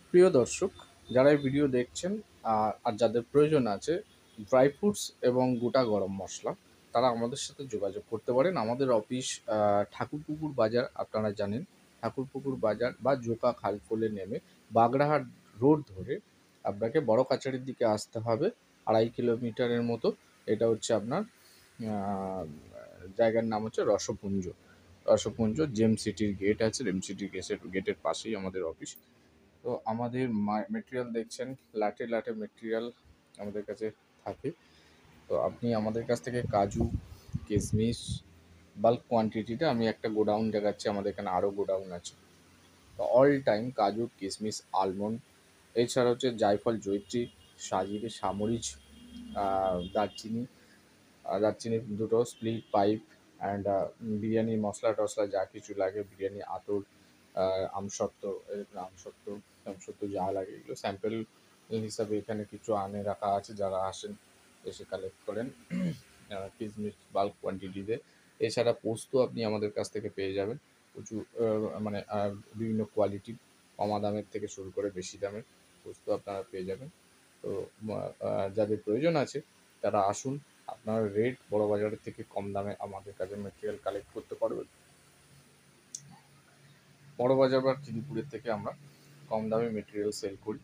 প্রিয় দর্শক, যারা এই ভিডিও দেখছেন আর যাদের প্রয়োজন আছে ড্রাই ফ্রুটস এবং গোটা গরম মসলা, তারা আমাদের সাথে যোগাযোগ করতে পারেন। আমাদের অফিস ঠাকুরপুকুর বাজার, আপনারা জানেন। ঠাকুরপুকুর বাজার বা জোকা খালখোলে নেমে বাগড়াহাট রোড ধরে আপনাকে বড় কাছারির দিকে আসতে হবে। 2.5 কিলোমিটারের মতো। এটা হচ্ছে আপনার জায়গার নাম হচ্ছে রসপুঞ্জ। রসপুঞ্জ জেম সিটির গেট আছে, জেম সিটির গেটের পাশেই আমাদের অফিস। তো আমাদের মেটেরিয়াল দেখছেন, লাটে লাটে মেটেরিয়াল আমাদের কাছে থাকে। তো আপনি আমাদের কাছ থেকে কাজু, কিশমিশ, বাল্ক কোয়ান্টিটিটা আমি একটা গোডাউন দেখাচ্ছি, আমাদের এখানে আরও গোডাউন আছে। তো অল টাইম কাজু, কিশমিশ, আলমন্ড, এছাড়া হচ্ছে জায়ফল, জয়িত্রী, সাজিরে, সামরিচ, দারচিনি, দারচিনি দুটো, স্প্লিট পাইপ, অ্যান্ড বিরিয়ানি মশলা টশলা যা কিছু লাগে, বিরিয়ানি আতর, আমসত্ত্ব, আমসত্ত্ব আমসত্ত্ব যা লাগে এগুলো স্যাম্পেল হিসাবে এখানে কিছু আনে রাখা আছে। যারা আসেন এসে কালেক্ট করেন কিশমিশ বাল্ক কোয়ান্টিটিতে। এছাড়া পোস্ত আপনি আমাদের কাছ থেকে পেয়ে যাবেন প্রচুর, মানে বিভিন্ন কোয়ালিটি, কমা দামের থেকে শুরু করে বেশি দামের পোস্ত আপনারা পেয়ে যাবেন। তো যাদের প্রয়োজন আছে তারা আসুন। আপনার রেট বড় বাজারের থেকে কম দামে আমাদের কাছে মেটেরিয়াল কালেক্ট করতে পারবেন। বড় বাজার বা খিদিপুরের থেকে আমরা কম দামে মেটেরিয়াল সেল করি।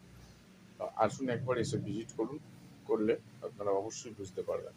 আসুন একবার এসে ভিজিট করুন, করলে আপনারা অবশ্যই বুঝতে পারবেন।